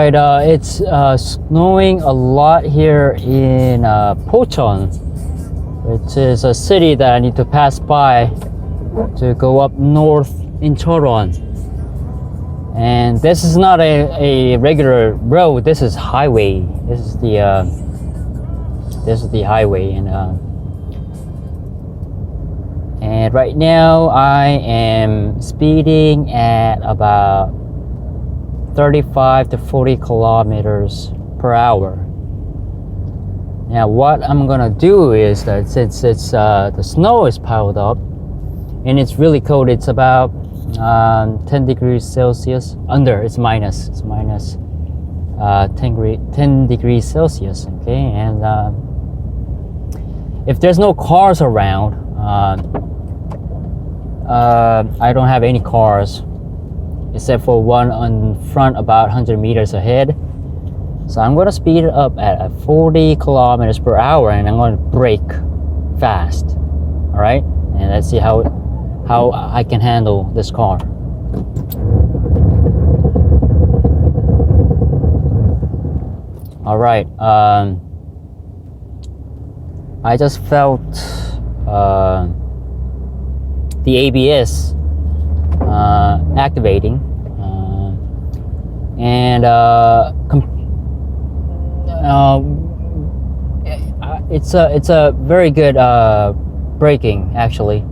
Alright, it's snowing a lot here in Pocheon, which is a city that I need to pass by to go up north in Choron. And this is not a regular road, this is highway. This is the highway, and right now I am speeding at about 35 to 40 kilometers per hour. Now what I'm gonna do is that since it's the snow is piled up and it's really cold, it's about 10 degrees Celsius it's minus 10 degrees Celsius, okay? And if there's no cars around, I don't have any cars except for one on front about 100 meters ahead. So I'm gonna speed it up at 40 kilometers per hour and I'm gonna brake fast. All right, and let's see how I can handle this car. All right, I just felt the ABS activating, and it's a very good braking actually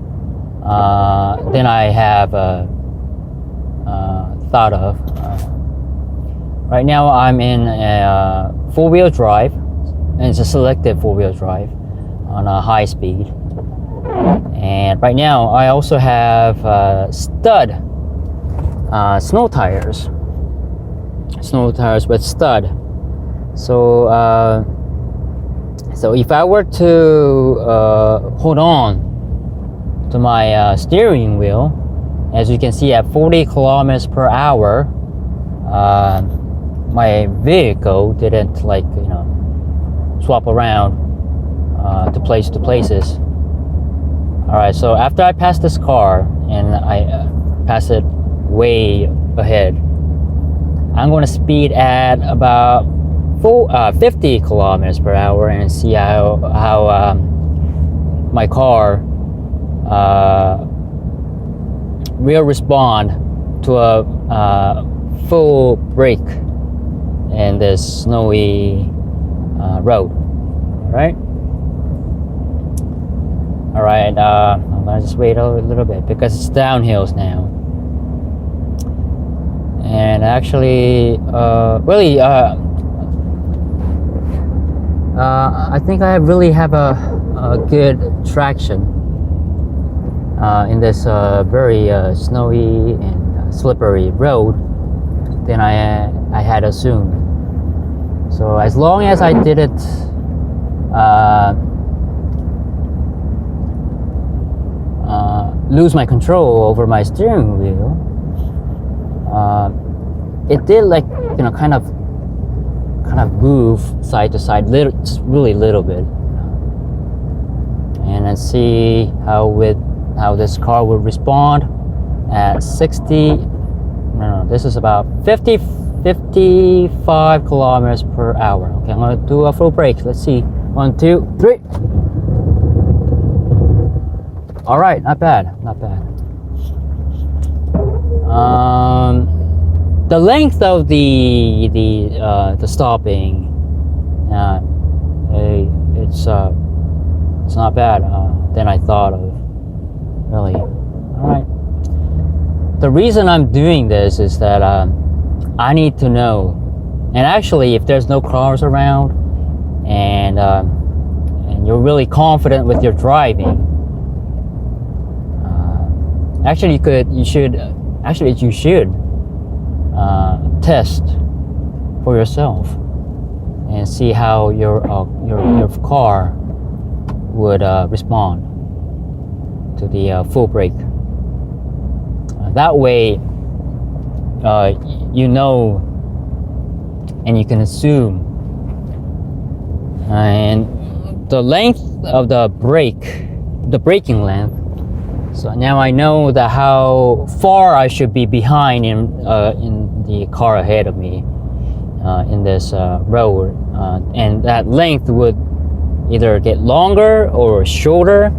than I have thought of. Right now I'm in a four-wheel drive, and it's a selective four-wheel drive on a high speed. And right now I also have stud snow tires with stud. So if I were to hold on to my steering wheel, as you can see at 40 kilometers per hour, my vehicle didn't swap around to places. Alright, so after I pass this car and I pass it way ahead, I'm going to speed at about 50 kilometers per hour and see how my car will respond to a full brake in this snowy road. Alright, I'm gonna just wait a little bit because it's downhills now. And actually, I think I really have a good traction in this very snowy and slippery road than I had assumed. So as long as I didn't lose my control over my steering wheel, it did kind of move side to side, just really little bit. And let's see how this car will respond at 60. No, this is about 55 kilometers per hour. Okay, I'm gonna do a full brake. Let's see. 1, 2, 3. All right, not bad. The length of the stopping, it's not bad than I thought of, really. All right. The reason I'm doing this is that I need to know, and actually, if there's no cars around, and you're really confident with your driving, actually you should test for yourself and see how your car would respond to the full brake. That way, you know, and you can assume. And the length of the braking length. So now I know that how far I should be behind in the car ahead of me, in this road, and that length would either get longer or shorter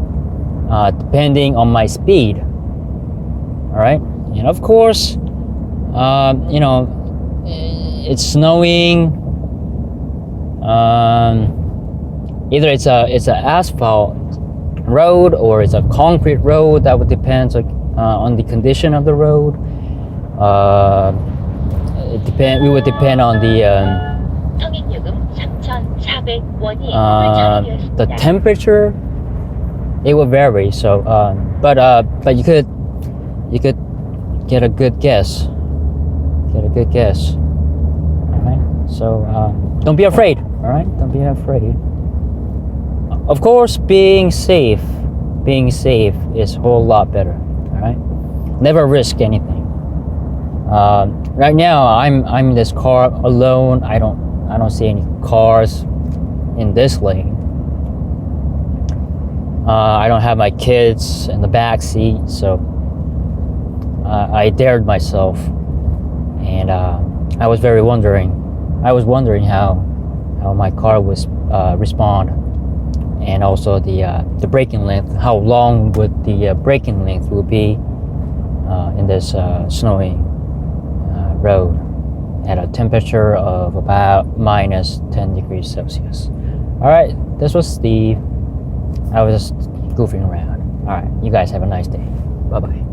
depending on my speed. All right, and of course, you know, it's snowing. Either it's a asphalt road or it's a concrete road. That would depend on the condition of the road. We would depend on the temperature. It will vary. So, but you could get a good guess. All right. So don't be afraid. All right. Don't be afraid. Of course, being safe is a whole lot better. All right. Never risk anything. Right now, I'm in this car alone. I don't see any cars in this lane. I don't have my kids in the back seat, so I dared myself, and I was wondering how my car would respond, and also the braking length. How long would the braking length will be in this snowy road at a temperature of about minus 10 degrees Celsius. All right, this was Steve. I was just goofing around. All right, you guys have a nice day. Bye-bye.